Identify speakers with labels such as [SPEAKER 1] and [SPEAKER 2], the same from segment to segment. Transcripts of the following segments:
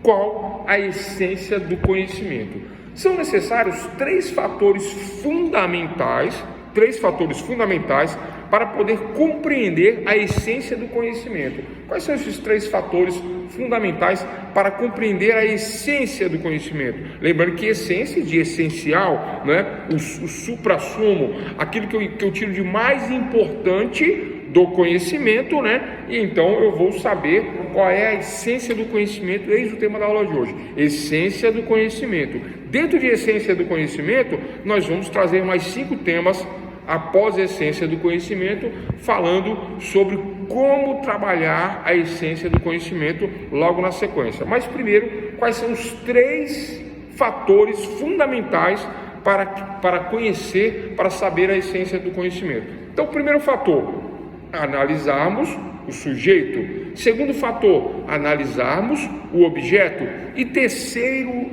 [SPEAKER 1] qual a essência do conhecimento. São necessários três fatores fundamentais para poder compreender a essência do conhecimento. Quais são esses três fatores fundamentais para compreender a essência do conhecimento? Lembrando que essência de essencial, né? O suprassumo, aquilo que eu tiro de mais importante do conhecimento, né? E então eu vou saber qual é a essência do conhecimento. Eis o tema da aula de hoje: essência do conhecimento. Dentro de essência do conhecimento, nós vamos trazer mais 5 temas após a essência do conhecimento, falando sobre como trabalhar a essência do conhecimento logo na sequência. Mas primeiro, quais são os 3 fatores fundamentais para conhecer, para saber a essência do conhecimento? Então, o primeiro fator, analisarmos o sujeito. Segundo fator, analisarmos o objeto. E terceiro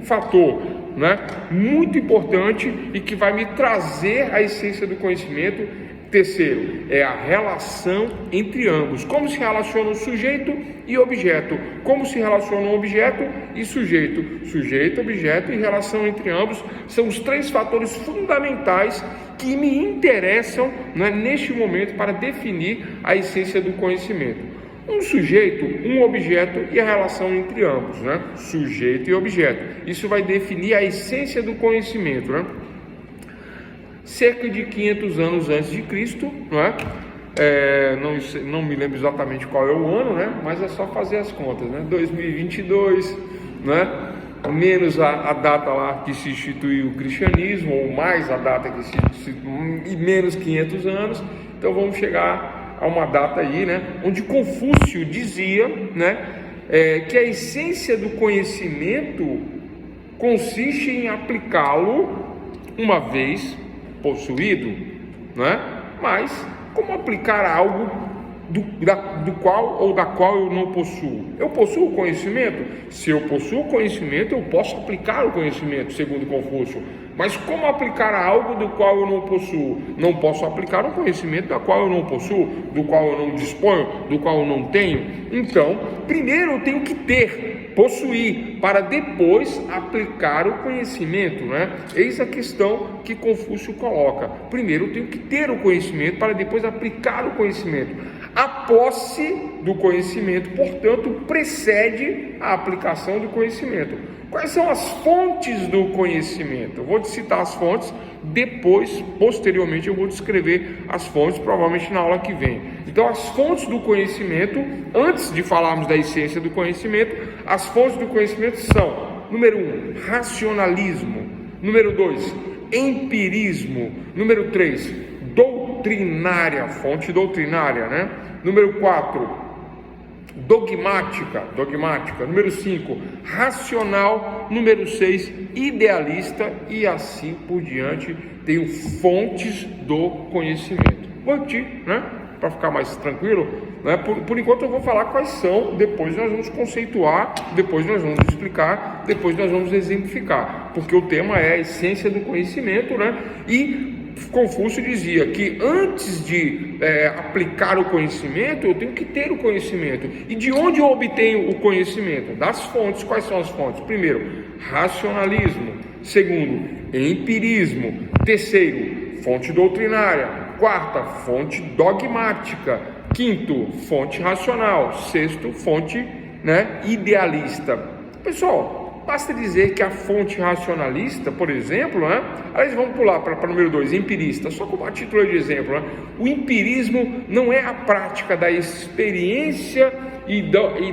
[SPEAKER 1] fator, né, muito importante e que vai me trazer a essência do conhecimento, terceiro, é a relação entre ambos. Como se relaciona o sujeito e objeto? Como se relaciona o objeto e sujeito? Sujeito, objeto e relação entre ambos são os 3 fatores fundamentais que me interessam, né, neste momento para definir a essência do conhecimento. Um sujeito, um objeto e a relação entre ambos, né? Sujeito e objeto. Isso vai definir a essência do conhecimento, né? Cerca de 500 anos antes de Cristo, não é? Não me lembro exatamente qual é o ano, né? Mas é só fazer as contas, né? 2022, né? Menos a data lá que se instituiu o cristianismo, ou mais a data que e menos 500 anos. Então vamos chegar a uma data aí, né, onde Confúcio dizia, né, que a essência do conhecimento consiste em aplicá-lo uma vez possuído, né? Mas como aplicar algo do qual ou da qual eu não possuo? Eu possuo conhecimento? Se eu possuo conhecimento, eu posso aplicar o conhecimento, segundo Confúcio. Mas como aplicar algo do qual eu não possuo? Não posso aplicar um conhecimento do qual eu não possuo, do qual eu não disponho, do qual eu não tenho. Então, primeiro eu tenho que possuir, para depois aplicar o conhecimento, né? Eis a questão que Confúcio coloca. Primeiro eu tenho que ter o conhecimento para depois aplicar o conhecimento. A posse do conhecimento, portanto, precede a aplicação do conhecimento. Quais são as fontes do conhecimento? Eu vou te citar as fontes, posteriormente eu vou descrever as fontes, provavelmente na aula que vem. Então, as fontes do conhecimento, antes de falarmos da essência do conhecimento, as fontes do conhecimento são: número 1, racionalismo; número 2, empirismo; número 3, doutrinária, fonte doutrinária, né? Número 4, dogmática. Número 5, racional. Número 6, idealista. E assim por diante. Tenho fontes do conhecimento. Vou repetir, né? Para ficar mais tranquilo, né? Por enquanto eu vou falar quais são, depois nós vamos conceituar, depois nós vamos explicar, depois nós vamos exemplificar, porque o tema é a essência do conhecimento, né? E Confúcio dizia que antes de aplicar o conhecimento, eu tenho que ter o conhecimento. E de onde eu obtenho o conhecimento? Das fontes. Quais são as fontes? Primeiro, racionalismo. Segundo, empirismo. Terceiro, fonte doutrinária. Quarta, fonte dogmática. Quinto, fonte racional. Sexto, fonte, né, idealista. Pessoal, basta dizer que a fonte racionalista, por exemplo, né? Aliás, vamos pular para número 2, empirista, só como a título de exemplo, né? O empirismo não é a prática da experiência e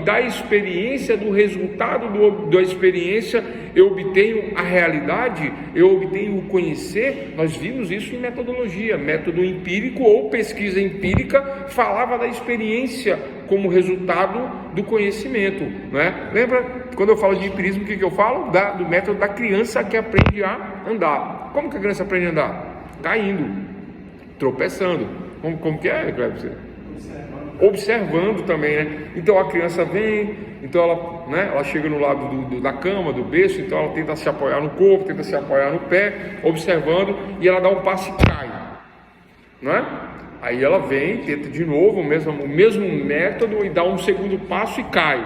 [SPEAKER 1] da experiência, do resultado da experiência, eu obtenho a realidade, eu obtenho o conhecer. Nós vimos isso em metodologia, método empírico ou pesquisa empírica, falava da experiência como resultado do conhecimento, né? Lembra? Quando eu falo de empirismo, o que eu falo? Do método da criança que aprende a andar. Como que a criança aprende a andar? Caindo, tropeçando. Como que é, Cleber? Observando também, né? Então a criança vem, então ela, né, ela chega no lado da cama, do berço, então ela tenta se apoiar no corpo, tenta se apoiar no pé, observando, e ela dá um passo e cai, não é? Aí ela vem, tenta de novo o mesmo método e dá um segundo passo e cai.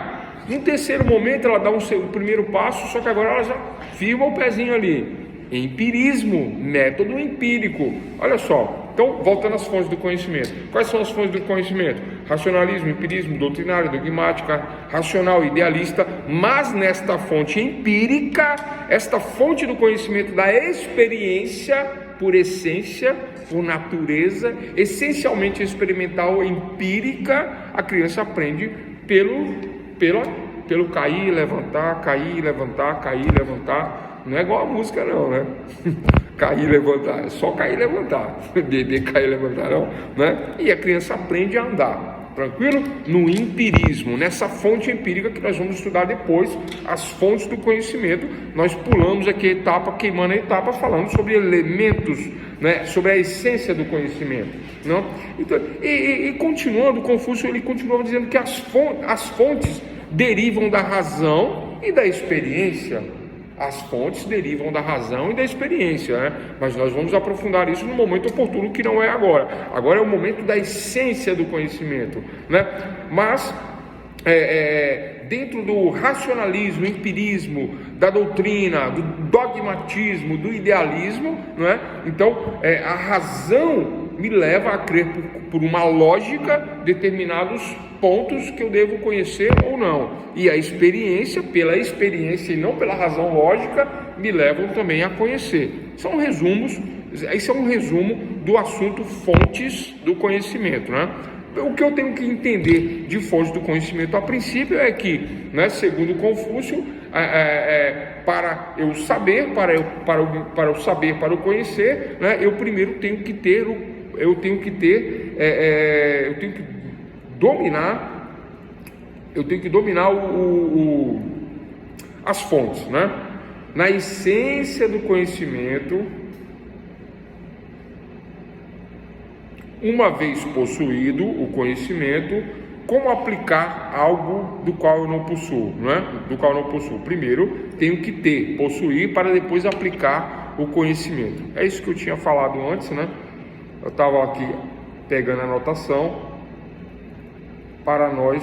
[SPEAKER 1] No terceiro momento, ela dá o primeiro passo, só que agora ela já firma o pezinho ali. Empirismo, método empírico. Olha só, então voltando às fontes do conhecimento. Quais são as fontes do conhecimento? Racionalismo, empirismo, doutrinária, dogmática, racional, idealista. Mas nesta fonte empírica, esta fonte do conhecimento da experiência, por essência, por natureza, essencialmente experimental, empírica, a criança aprende pelo cair, levantar, cair, levantar, cair, levantar. Não é igual a música não, né? Cair, levantar, é só cair, levantar. Beber, cair, levantar, não, né? E a criança aprende a andar, tranquilo? No empirismo, nessa fonte empírica que nós vamos estudar depois, as fontes do conhecimento. Nós pulamos aqui a etapa, queimando a etapa, falando sobre elementos, né? Sobre a essência do conhecimento, não? Então, continuando, Confúcio, ele continua dizendo que as fontes derivam da razão e da experiência. As fontes derivam da razão e da experiência, né? Mas nós vamos aprofundar isso no momento oportuno, que não é agora. Agora é o momento da essência do conhecimento, né? Mas dentro do racionalismo, empirismo, da doutrina, do dogmatismo, do idealismo, não é? Então a razão me leva a crer por uma lógica determinados pontos que eu devo conhecer ou não, e a experiência, pela experiência e não pela razão lógica, me levam também a conhecer. São resumos, esse é um resumo do assunto fontes do conhecimento, né? O que eu tenho que entender de fontes do conhecimento a princípio é que, né, segundo Confúcio, para eu saber, para eu saber, para eu conhecer, né, eu primeiro tenho que dominar as fontes, né? Na essência do conhecimento, uma vez possuído o conhecimento, como aplicar algo do qual eu não possuo, não é? Do qual eu não possuo. Primeiro, tenho que possuir para depois aplicar o conhecimento. É isso que eu tinha falado antes, né? Eu estava aqui pegando a anotação para nós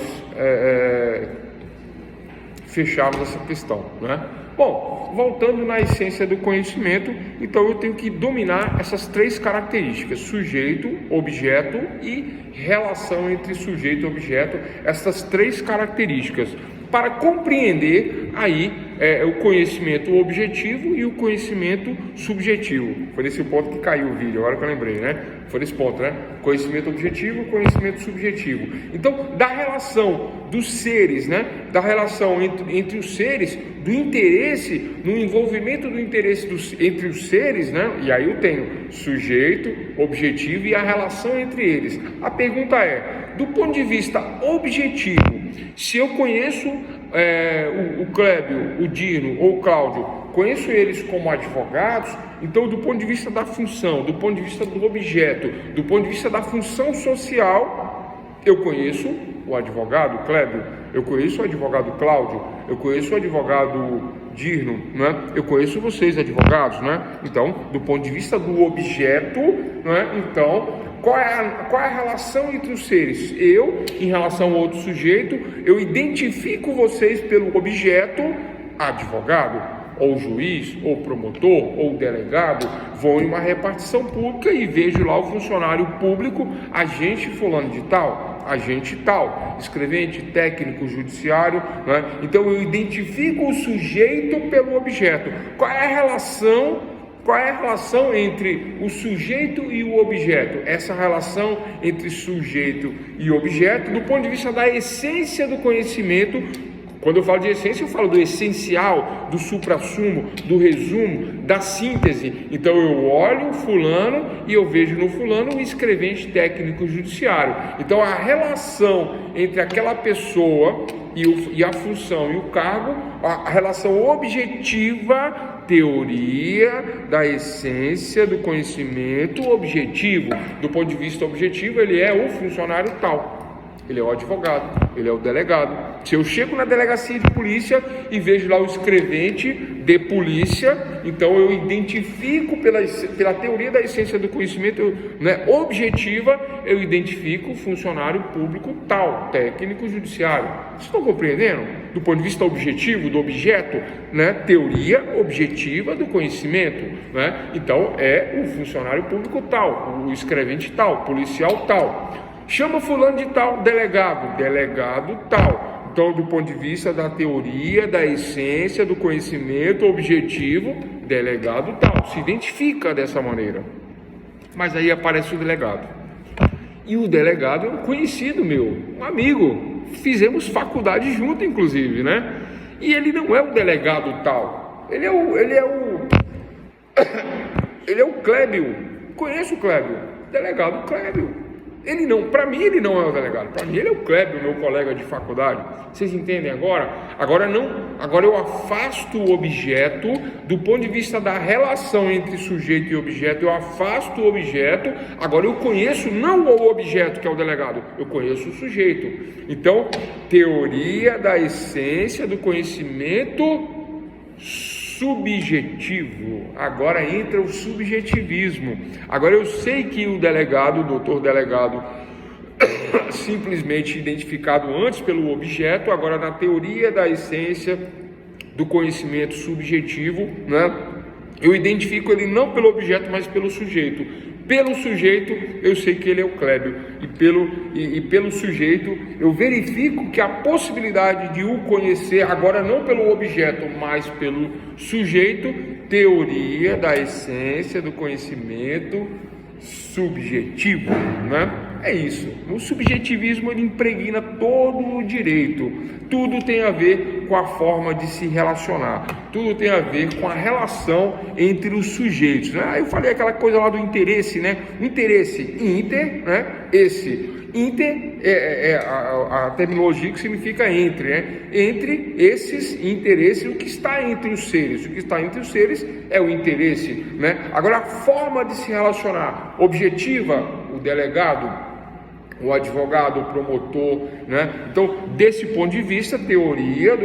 [SPEAKER 1] fecharmos essa questão, né? Bom, voltando na essência do conhecimento, então eu tenho que dominar essas três características: sujeito, objeto e relação entre sujeito e objeto. Essas três características para compreender aí o conhecimento objetivo e o conhecimento subjetivo. Foi nesse ponto que caiu o vídeo, agora que eu lembrei, né? Foi nesse ponto, né? Conhecimento objetivo e conhecimento subjetivo. Então, da relação dos seres, né? Da relação entre os seres, do interesse, no envolvimento do interesse entre os seres, né? E aí eu tenho sujeito, objetivo e a relação entre eles. A pergunta é, do ponto de vista objetivo, se eu conheço o Clébio, o Dino ou o Cláudio, conheço eles como advogados, então do ponto de vista da função, do ponto de vista do objeto, do ponto de vista da função social, eu conheço o advogado Clébio, eu conheço o advogado Cláudio, eu conheço o advogado Dirno, né? Eu conheço vocês, advogados, né? Então, do ponto de vista do objeto, né? Então, qual é a relação entre os seres? Eu, em relação ao outro sujeito, eu identifico vocês pelo objeto, advogado, ou juiz, ou promotor, ou delegado, vou em uma repartição pública e vejo lá o funcionário público, agente fulano de tal, agente tal, escrevente, técnico, judiciário, né? Então eu identifico o sujeito pelo objeto. Qual é a relação entre o sujeito e o objeto? Essa relação entre sujeito e objeto, do ponto de vista da essência do conhecimento. Quando eu falo de essência, eu falo do essencial, do suprassumo, do resumo, da síntese. Então eu olho o fulano e eu vejo no fulano um escrevente técnico judiciário. Então a relação entre aquela pessoa e a função e o cargo, a relação objetiva, teoria da essência do conhecimento objetivo. Do ponto de vista objetivo, ele é o funcionário tal. ele é o advogado, ele é o delegado. Se eu chego na delegacia de polícia e vejo lá o escrevente de polícia, então eu identifico pela teoria da essência do conhecimento, né, objetiva, eu identifico o funcionário público tal, técnico judiciário. Vocês estão compreendendo? Do ponto de vista objetivo, do objeto, né, teoria objetiva do conhecimento, né? Então é o funcionário público tal, o escrevente tal, policial tal. Chama fulano de tal, delegado tal. Então, do ponto de vista da teoria, da essência, do conhecimento objetivo, delegado tal. Se identifica dessa maneira. Mas aí aparece o delegado. E o delegado é um conhecido meu, um amigo. Fizemos faculdade junto, inclusive, né? E ele não é o delegado tal. Ele é o Clébio. Conheço o Clébio. Delegado Clébio. Ele não, para mim ele não é o delegado, para mim ele é o Clébio, meu colega de faculdade. Vocês entendem agora? Agora eu afasto o objeto do ponto de vista da relação entre sujeito e objeto, eu afasto o objeto, agora eu conheço não o objeto que é o delegado, eu conheço o sujeito. Então, teoria da essência do conhecimento subjetivo. Agora entra o subjetivismo. Agora eu sei que o delegado, o doutor delegado, simplesmente identificado antes pelo objeto, agora na teoria da essência do conhecimento subjetivo, né? Eu identifico ele não pelo objeto, mas pelo sujeito. Pelo sujeito, eu sei que ele é o Clébio, e pelo sujeito, eu verifico que a possibilidade de o conhecer, agora não pelo objeto, mas pelo sujeito, teoria da essência do conhecimento subjetivo, né? É isso. O subjetivismo ele impregna todo o direito. Tudo tem a ver com a forma de se relacionar. Tudo tem a ver com a relação entre os sujeitos, né? Eu falei aquela coisa lá do interesse, né? O interesse inter, né? Esse inter é a terminologia que significa entre, né? Entre esses interesses, o que está entre os seres. O que está entre os seres é o interesse, né? Agora, a forma de se relacionar objetiva, o delegado, o advogado, o promotor, né? Então, desse ponto de vista, teoria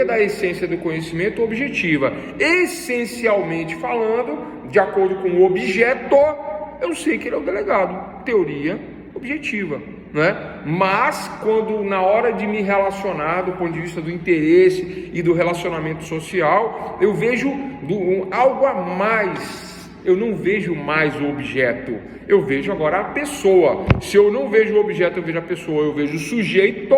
[SPEAKER 1] da essência do conhecimento objetiva. Essencialmente falando, de acordo com o objeto, eu sei que ele é o delegado. Teoria objetiva, né? Mas quando na hora de me relacionar do ponto de vista do interesse e do relacionamento social, eu vejo algo a mais. Eu não vejo mais o objeto, eu vejo agora a pessoa. Se eu não vejo o objeto, eu vejo a pessoa. Eu vejo o sujeito,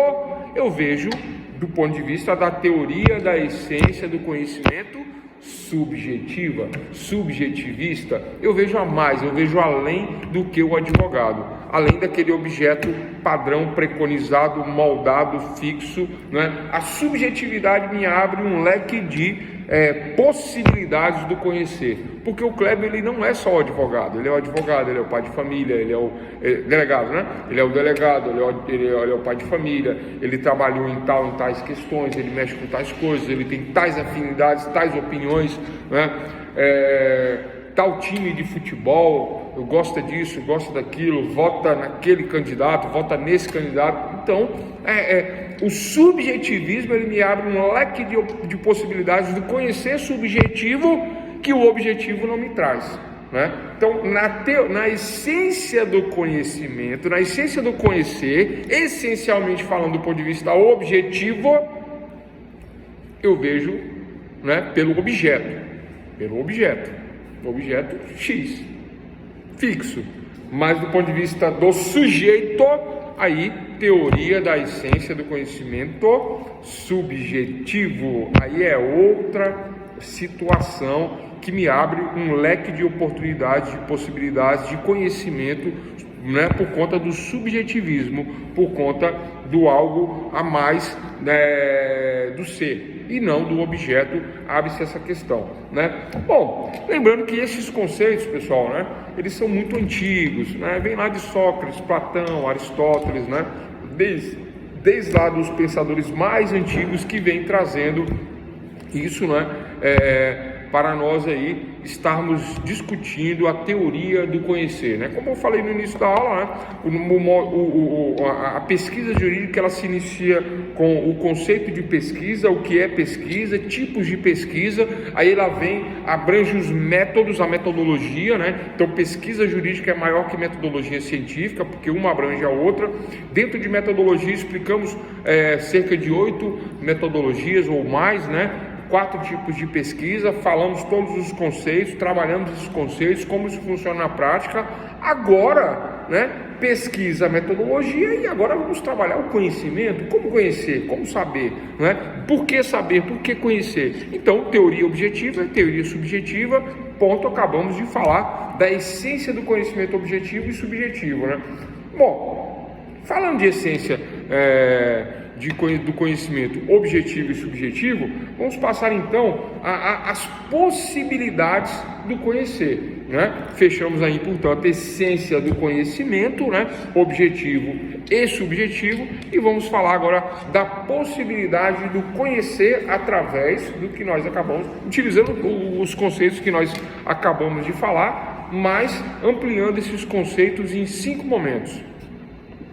[SPEAKER 1] eu vejo do ponto de vista da teoria da essência do conhecimento subjetiva, subjetivista. Eu vejo a mais, eu vejo além do que o advogado, além daquele objeto padrão, preconizado, moldado, fixo, né? A subjetividade me abre um leque de possibilidades do conhecer, porque o Clébio ele não é só o advogado, ele é o advogado, ele é o pai de família, ele é o delegado, né? Ele é o delegado, ele é o pai de família, ele trabalhou em tais questões, ele mexe com tais coisas, ele tem tais afinidades, tais opiniões, né? Tal time de futebol, eu gosto disso, gosto daquilo, vota naquele candidato, vota nesse candidato. Então, o subjetivismo ele me abre um leque de possibilidades de conhecer subjetivo que o objetivo não me traz, né? Então, na essência do conhecimento, na essência do conhecer, essencialmente falando do ponto de vista objetivo, eu vejo, né, pelo objeto X, fixo. Mas do ponto de vista do sujeito, aí teoria da essência do conhecimento subjetivo, aí é outra situação que me abre um leque de oportunidades, de possibilidades de conhecimento, né, por conta do subjetivismo, por conta do algo a mais, né, do ser, e não do objeto. Abre-se essa questão, né? Bom, lembrando que esses conceitos, pessoal, né, eles são muito antigos, né? Vem lá de Sócrates, Platão, Aristóteles, né? Desde lá dos pensadores mais antigos que vem trazendo isso, né? para nós aí estarmos discutindo a teoria do conhecer, né? Como eu falei no início da aula, né? A pesquisa jurídica, ela se inicia com o conceito de pesquisa, o que é pesquisa, tipos de pesquisa, aí ela vem, abrange os métodos, a metodologia, né? Então pesquisa jurídica é maior que metodologia científica, porque uma abrange a outra. Dentro de metodologia explicamos cerca de 8 metodologias ou mais, né? 4 tipos de pesquisa, falamos todos os conceitos, trabalhamos esses conceitos, como isso funciona na prática. Agora, né, pesquisa, metodologia, e agora vamos trabalhar o conhecimento. Como conhecer? Como saber? Né? Por que saber? Por que conhecer? Então, teoria objetiva e teoria subjetiva, ponto, acabamos de falar da essência do conhecimento objetivo e subjetivo, né? Bom, falando de essência do conhecimento objetivo e subjetivo, vamos passar então às possibilidades do conhecer, né? Fechamos aí, portanto, a essência do conhecimento, né? Objetivo e subjetivo, e vamos falar agora da possibilidade do conhecer através do que nós acabamos, utilizando os conceitos que nós acabamos de falar, mas ampliando esses conceitos em 5 momentos.